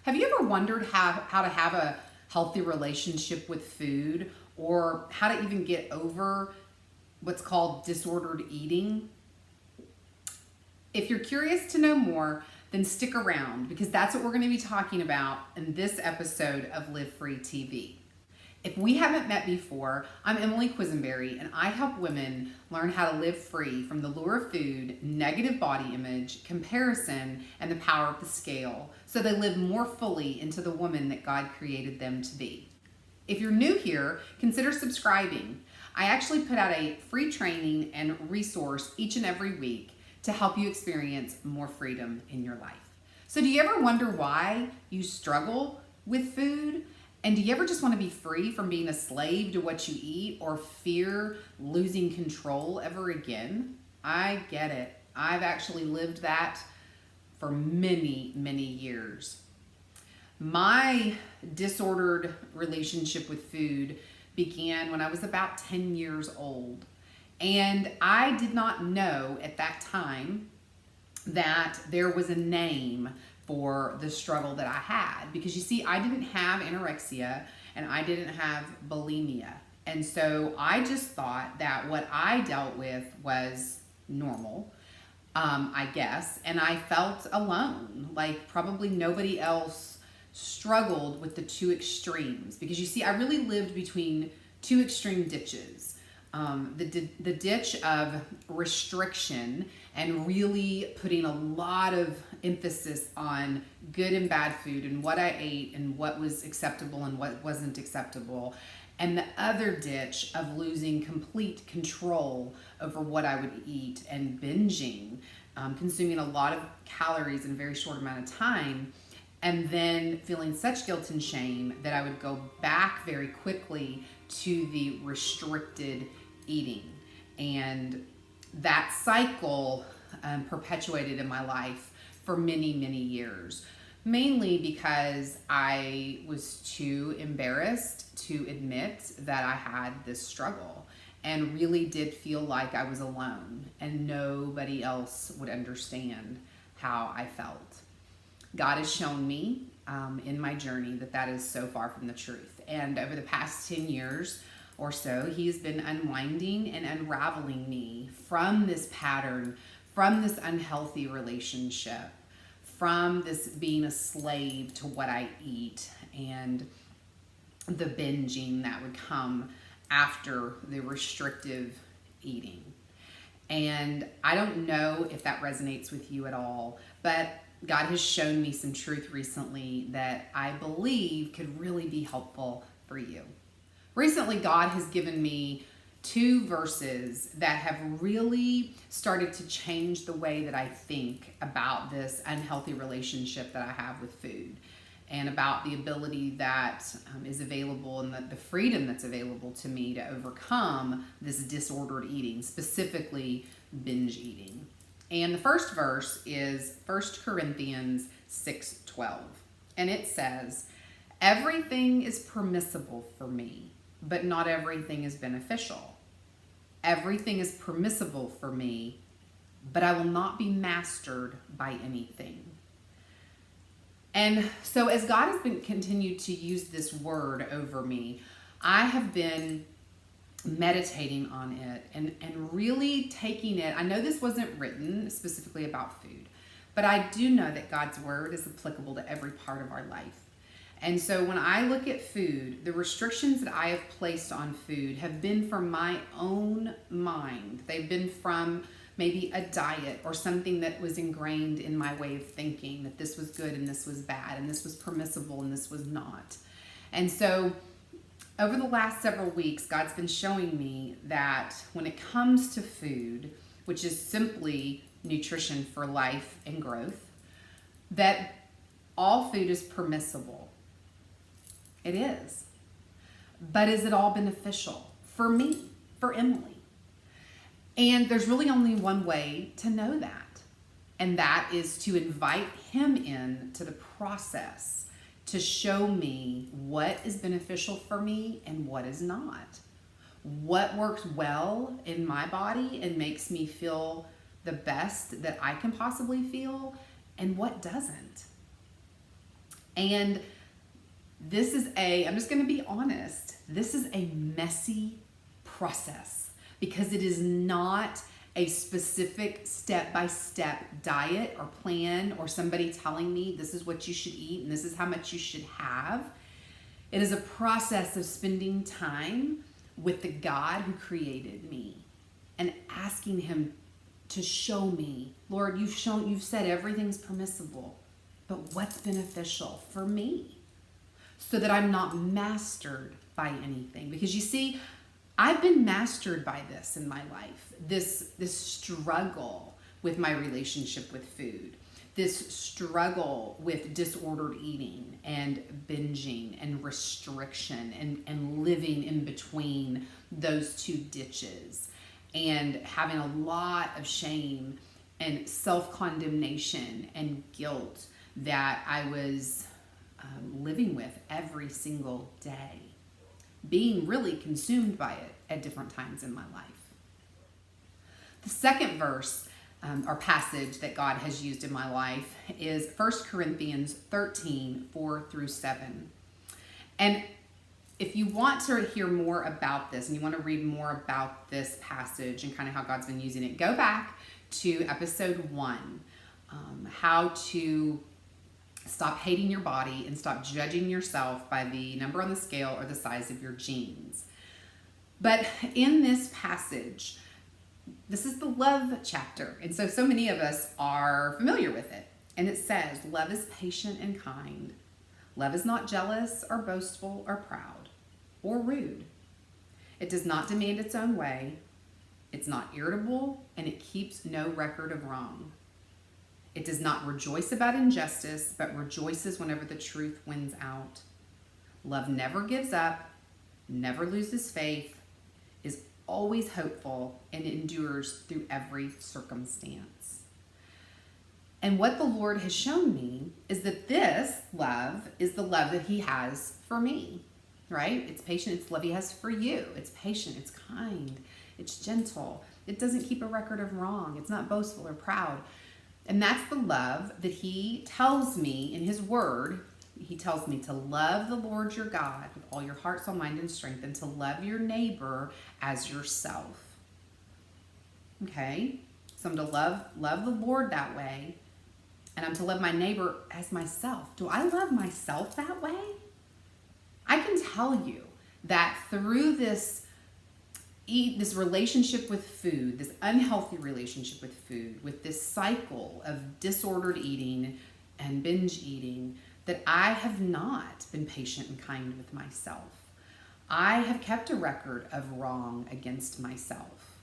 Have you ever wondered how to have a healthy relationship with food, or how to even get over what's called disordered eating? If you're curious to know more, then stick around, because that's what we're going to be talking about in this episode of Live Free TV. If we haven't met before, I'm Emily Quisenberry, and I help women learn how to live free from the lure of food, negative body image, comparison, and the power of the scale, so they live more fully into the woman that God created them to be. If you're new here, consider subscribing. I actually put out a free training and resource each and every week to help you experience more freedom in your life. So do you ever wonder why you struggle with food? And do you ever just want to be free from being a slave to what you eat, or fear losing control ever again? I get it. I've actually lived that for many, many years. My disordered relationship with food began when I was about 10 years old. And I did not know at that time that there was a name for the struggle that I had, because you see, I didn't have anorexia and I didn't have bulimia. And so I just thought that what I dealt with was normal, I guess. And I felt alone, like probably nobody else struggled with the two extremes, because you see, I really lived between two extreme ditches. The ditch of restriction and really putting a lot of emphasis on good and bad food and what I ate and what was acceptable and what wasn't acceptable. And the other ditch of losing complete control over what I would eat and binging, consuming a lot of calories in a very short amount of time, and then feeling such guilt and shame that I would go back very quickly to the restricted eating. And that cycle perpetuated in my life for many, many years, mainly because I was too embarrassed to admit that I had this struggle, and really did feel like I was alone and nobody else would understand how I felt. God has shown me in my journey that that is so far from the truth. And over the past 10 years or so, He's been unwinding and unraveling me from this pattern, from this unhealthy relationship, from this being a slave to what I eat, and the binging that would come after the restrictive eating. And I don't know if that resonates with you at all, but God has shown me some truth recently that I believe could really be helpful for you. Recently, God has given me two verses that have really started to change the way that I think about this unhealthy relationship that I have with food, and about the ability that is available, and the freedom that's available to me to overcome this disordered eating, specifically binge eating. And the first verse is 1 Corinthians 6:12. And it says, "Everything is permissible for me, but not everything is beneficial. Everything is permissible for me, but I will not be mastered by anything." And so as God has been continued to use this word over me, I have been meditating on it and really taking it. I know this wasn't written specifically about food, but I do know that God's word is applicable to every part of our life. And so when I look at food, the restrictions that I have placed on food have been from my own mind. They've been from maybe a diet or something that was ingrained in my way of thinking, that this was good and this was bad, and this was permissible and this was not. And so over the last several weeks, God's been showing me that when it comes to food, which is simply nutrition for life and growth, that all food is permissible. It is. But is it all beneficial for me, for Emily? And there's really only one way to know that, and that is to invite Him in to the process to show me what is beneficial for me and what is not. What works well in my body and makes me feel the best that I can possibly feel, and what doesn't. And I'm just going to be honest, this is a messy process because it is not a specific step-by-step diet or plan or somebody telling me this is what you should eat and this is how much you should have. It is a process of spending time with the God who created me and asking him to show me, Lord, you've said everything's permissible, but what's beneficial for me so that I'm not mastered by anything? Because you see, I've been mastered by this in my life, this struggle with my relationship with food, this struggle with disordered eating and binging and restriction and living in between those two ditches and having a lot of shame and self-condemnation and guilt that I was living with every single day, being really consumed by it at different times in my life. The second verse or passage that God has used in my life is 1 Corinthians 13, 4 through 7. And if you want to hear more about this and you want to read more about this passage and kind of how God's been using it, go back to episode 1, how to stop hating your body and stop judging yourself by the number on the scale or the size of your jeans. But in this passage, this is the love chapter. And so many of us are familiar with it. And it says, love is patient and kind. Love is not jealous or boastful or proud or rude. It does not demand its own way. It's not irritable, and it keeps no record of wrong. It does not rejoice about injustice, but rejoices whenever the truth wins out. Love never gives up, never loses faith, is always hopeful, and endures through every circumstance. And what the Lord has shown me is that this love is the love that he has for me, right? It's patient, it's love he has for you. It's patient, it's kind, it's gentle. It doesn't keep a record of wrong. It's not boastful or proud. And that's the love that he tells me in his word. He tells me to love the Lord your God with all your heart, soul, mind, and strength, and to love your neighbor as yourself. Okay? So I'm to love the Lord that way, and I'm to love my neighbor as myself. Do I love myself that way? I can tell you that through this relationship with food, this unhealthy relationship with food, with this cycle of disordered eating and binge eating, that I have not been patient and kind with myself. I have kept a record of wrong against myself.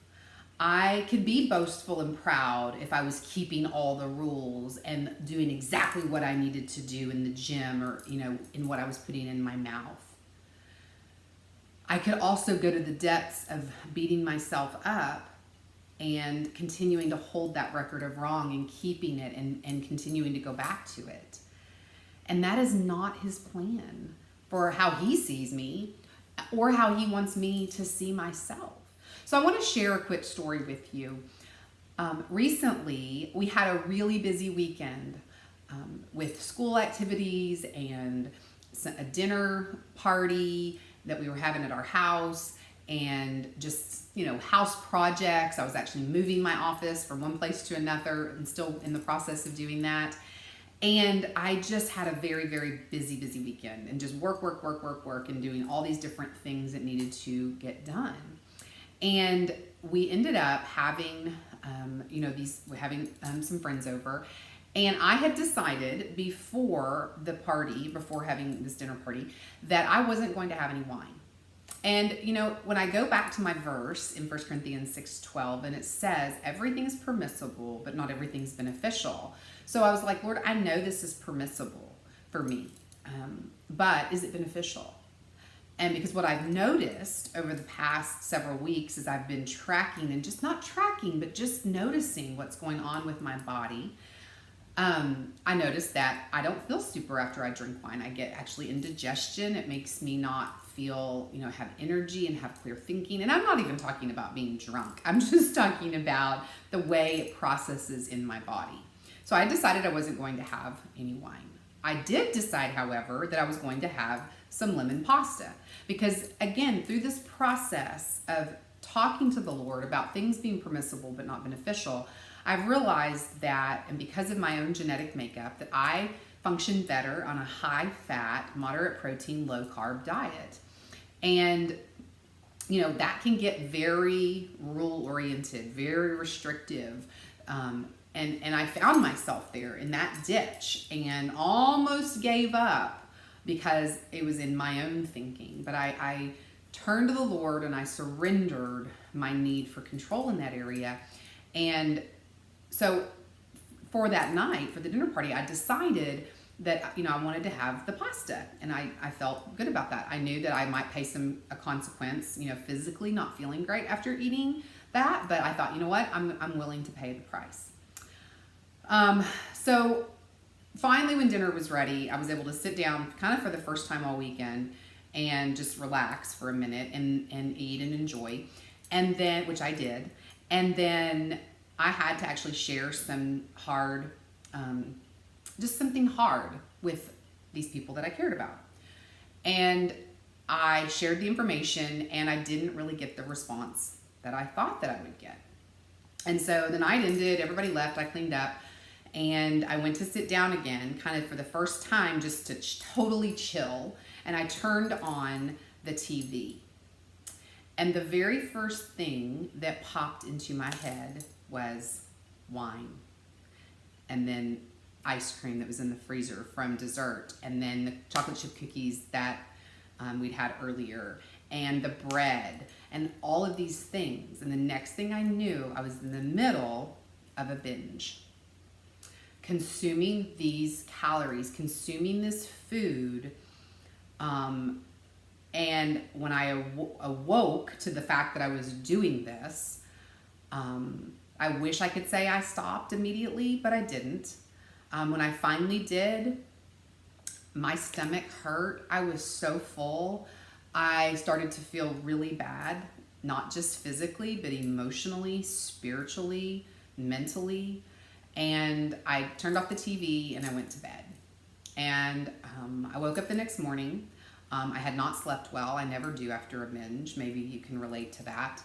I could be boastful and proud if I was keeping all the rules and doing exactly what I needed to do in the gym or, in what I was putting in my mouth. I could also go to the depths of beating myself up and continuing to hold that record of wrong and keeping it and continuing to go back to it. And that is not his plan for how he sees me or how he wants me to see myself. So I want to share a quick story with you. Recently, we had a really busy weekend with school activities and a dinner party that we were having at our house and just, house projects. I was actually moving my office from one place to another and still in the process of doing that. And I just had a very, very busy weekend and just work and doing all these different things that needed to get done. And we ended up having, some friends over. And I had decided before having this dinner party, that I wasn't going to have any wine. And, when I go back to my verse in 1 Corinthians 6:12, and it says, everything is permissible, but not everything's beneficial. So I was like, Lord, I know this is permissible for me, but is it beneficial? And because what I've noticed over the past several weeks is I've been tracking and just not tracking, but just noticing what's going on with my body. I noticed that I don't feel super after I drink wine. I get actually indigestion. It makes me not feel, have energy and have clear thinking. And I'm not even talking about being drunk. I'm just talking about the way it processes in my body. So I decided I wasn't going to have any wine. I did decide, however, that I was going to have some lemon pasta because, again, through this process of talking to the Lord about things being permissible but not beneficial, I've realized that, and because of my own genetic makeup, that I function better on a high fat, moderate protein, low carb diet. And that can get very rule oriented, very restrictive. And I found myself there in that ditch and almost gave up because it was in my own thinking. But I turned to the Lord and I surrendered my need for control in that area. And so for that night, for the dinner party, I decided that I wanted to have the pasta, and I felt good about that. I knew that I might pay a consequence, physically not feeling great after eating that, but I thought, you know what, I'm willing to pay the price. So finally, when dinner was ready, I was able to sit down kind of for the first time all weekend and just relax for a minute and eat and enjoy, and then, which I did, and then I had to actually share some hard, just something hard with these people that I cared about. And I shared the information and I didn't really get the response that I thought that I would get. And so the night ended, everybody left, I cleaned up, and I went to sit down again, kind of for the first time, just to totally chill. And I turned on the TV. And the very first thing that popped into my head was wine. And then ice cream that was in the freezer from dessert, and then the chocolate chip cookies that we'd had earlier, and the bread, and all of these things. And the next thing I knew, I was in the middle of a binge, consuming these calories, consuming this food. And when I awoke to the fact that I was doing this, I wish I could say I stopped immediately, but I didn't. When I finally did, my stomach hurt. I was so full. I started to feel really bad, not just physically, but emotionally, spiritually, mentally. And I turned off the TV and I went to bed. And I woke up the next morning. I had not slept well. I never do after a binge. Maybe you can relate to that.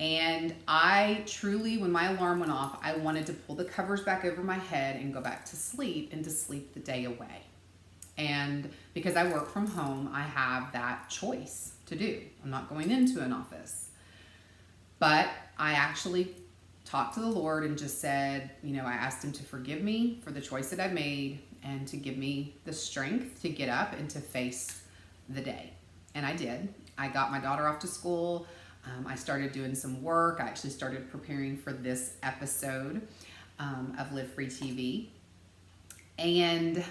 And I truly, when my alarm went off, I wanted to pull the covers back over my head and go back to sleep and to sleep the day away. And because I work from home, I have that choice to do. I'm not going into an office. But I actually talked to the Lord and just said, I asked him to forgive me for the choice that I made and to give me the strength to get up and to face the day. And I did. I got my daughter off to school. I started doing some work. I actually started preparing for this episode of Live Free TV. And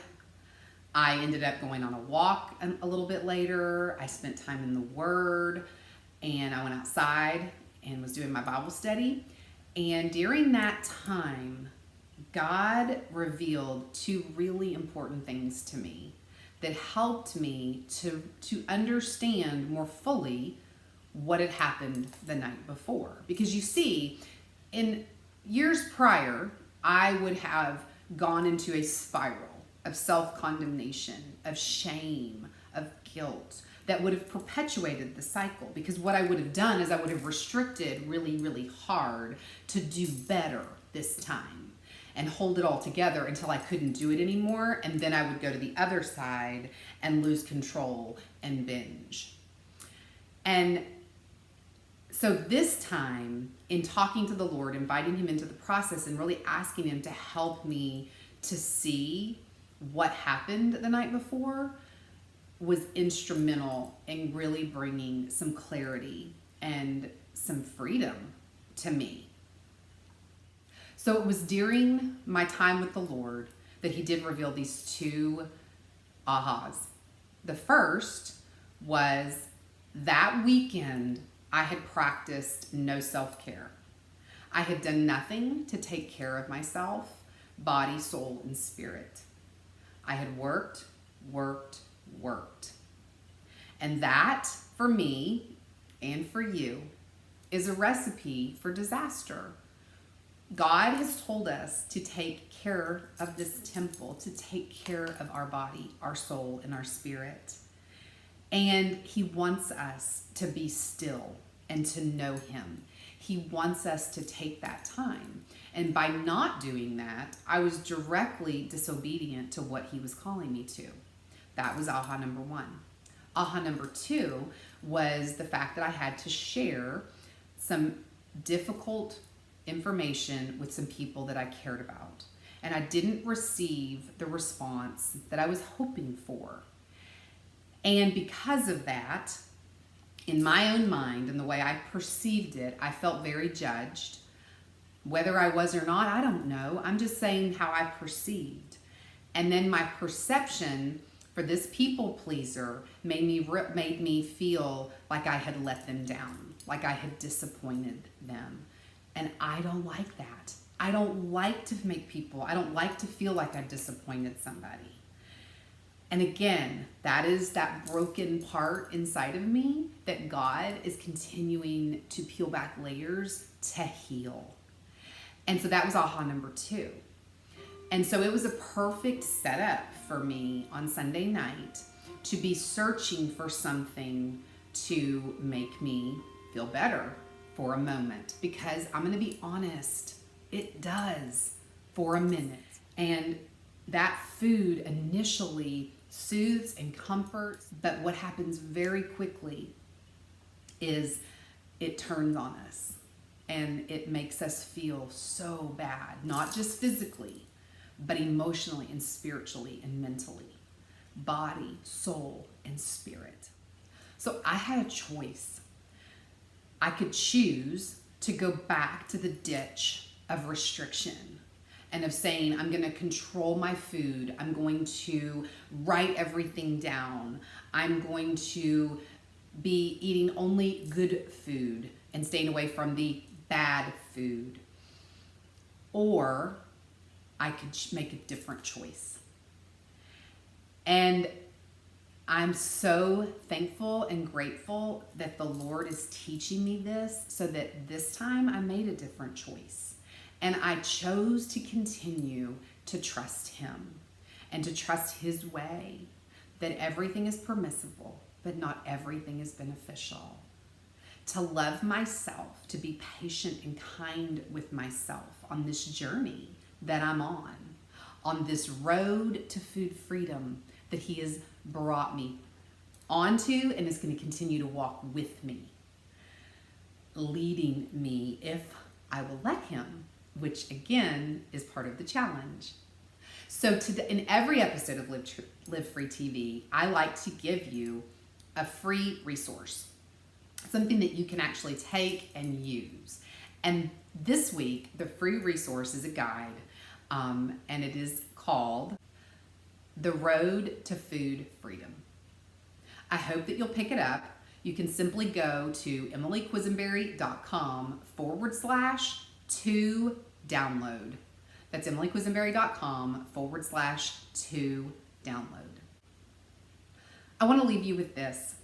I ended up going on a walk a little bit later. I spent time in the Word, and I went outside and was doing my Bible study. And during that time, God revealed two really important things to me that helped me to understand more fully what had happened the night before. Because you see, in years prior, I would have gone into a spiral of self-condemnation, of shame, of guilt that would have perpetuated the cycle. Because what I would have done is I would have restricted really, really hard to do better this time and hold it all together until I couldn't do it anymore. And then I would go to the other side and lose control and binge. And so this time, in talking to the Lord, inviting him into the process and really asking him to help me to see what happened the night before was instrumental in really bringing some clarity and some freedom to me. So it was during my time with the Lord that he did reveal these two ahas. The first was that weekend I had practiced no self-care. I had done nothing to take care of myself, body, soul, and spirit. I had worked. And that, for me and for you, is a recipe for disaster. God has told us to take care of this temple, to take care of our body, our soul, and our spirit. And he wants us to be still and to know him. He wants us to take that time. And by not doing that, I was directly disobedient to what he was calling me to. That was aha number one. Aha number two was the fact that I had to share some difficult information with some people that I cared about. And I didn't receive the response that I was hoping for. And because of that, in my own mind and the way I perceived it, I felt very judged. Whether I was or not, I don't know. I'm just saying how I perceived. And then my perception for this people pleaser made me feel like I had let them down, like I had disappointed them. And I don't like that. I don't like to I don't like to feel like I've disappointed somebody. And again, that is that broken part inside of me that God is continuing to peel back layers to heal. And so that was aha number two. And so it was a perfect setup for me on Sunday night to be searching for something to make me feel better for a moment. Because I'm going to be honest, it does for a minute. And that food initially soothes and comforts, but what happens very quickly is it turns on us and it makes us feel so bad, not just physically, but emotionally and spiritually and mentally, body, soul, and spirit. So I had a choice. I could choose to go back to the ditch of restriction and of saying, I'm going to control my food. I'm going to write everything down. I'm going to be eating only good food and staying away from the bad food. Or I could make a different choice. And I'm so thankful and grateful that the Lord is teaching me this so that this time I made a different choice. And I chose to continue to trust him and to trust his way, that everything is permissible, but not everything is beneficial. To love myself, to be patient and kind with myself on this journey that I'm on this road to food freedom that he has brought me onto and is going to continue to walk with me, leading me if I will let him, which again is part of the challenge. So in every episode of Live Free TV, I like to give you a free resource, something that you can actually take and use. And this week, the free resource is a guide, and it is called The Road to Food Freedom. I hope that you'll pick it up. You can simply go to emilyquisenberry.com/to-download. That's emilyquisenberry.com/to-download. I want to leave you with this.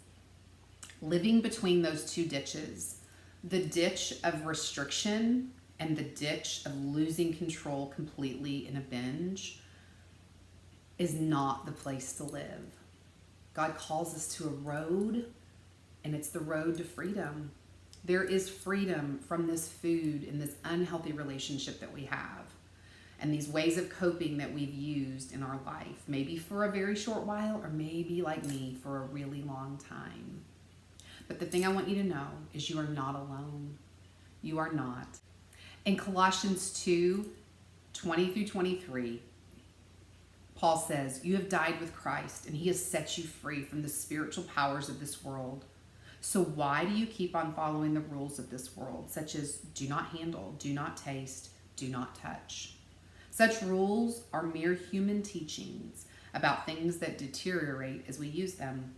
Living between those two ditches, the ditch of restriction and the ditch of losing control completely in a binge, is not the place to live. God calls us to a road, and it's the road to freedom. There is freedom from this food and this unhealthy relationship that we have, and these ways of coping that we've used in our life, maybe for a very short while, or maybe like me for a really long time. But the thing I want you to know is you are not alone. You are not. In Colossians 2:20-23, Paul says, you have died with Christ, and he has set you free from the spiritual powers of this world. So why do you keep on following the rules of this world, such as do not handle, do not taste, do not touch? Such rules are mere human teachings about things that deteriorate as we use them.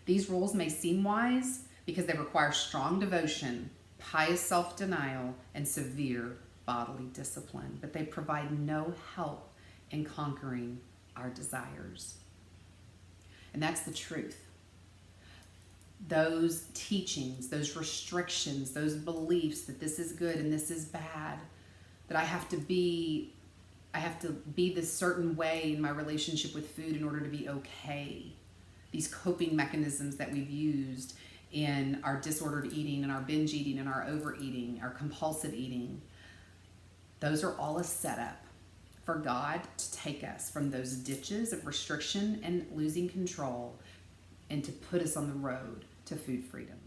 These rules may seem wise because they require strong devotion, pious self-denial, and severe bodily discipline, but they provide no help in conquering our desires. And that's the truth. Those teachings, those restrictions, those beliefs that this is good and this is bad, that I have to be this certain way in my relationship with food in order to be okay. These coping mechanisms that we've used in our disordered eating and our binge eating and our overeating, our compulsive eating, those are all a setup for God to take us from those ditches of restriction and losing control and to put us on the road to food freedom.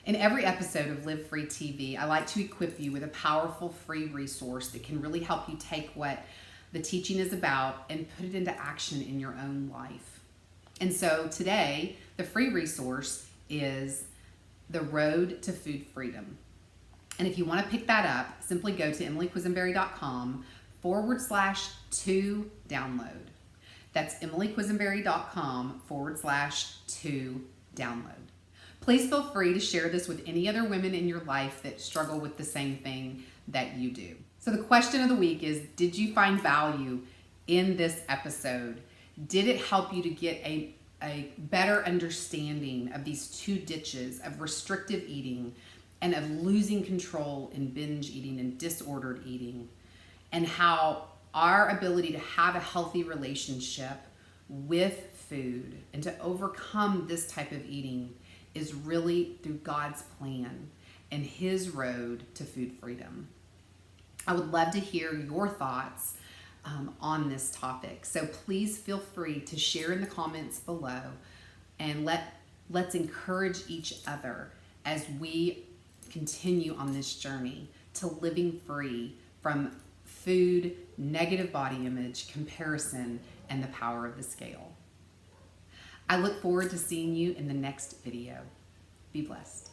In every episode of Live Free TV, I like to equip you with a powerful free resource that can really help you take what the teaching is about and put it into action in your own life. And so today, the free resource is The Road to Food Freedom. And if you want to pick that up, simply go to emilyquisenberry.com/2-download. That's emilyquisenberry.com/2-download. Please feel free to share this with any other women in your life that struggle with the same thing that you do. So the question of the week is, did you find value in this episode? Did it help you to get a better understanding of these two ditches of restrictive eating and of losing control in binge eating and disordered eating, and how our ability to have a healthy relationship with food and to overcome this type of eating is really through God's plan and His road to food freedom? I would love to hear your thoughts on this topic. So please feel free to share in the comments below, and let's encourage each other as we continue on this journey to living free from food, negative body image, comparison, and the power of the scale. I look forward to seeing you in the next video. Be blessed.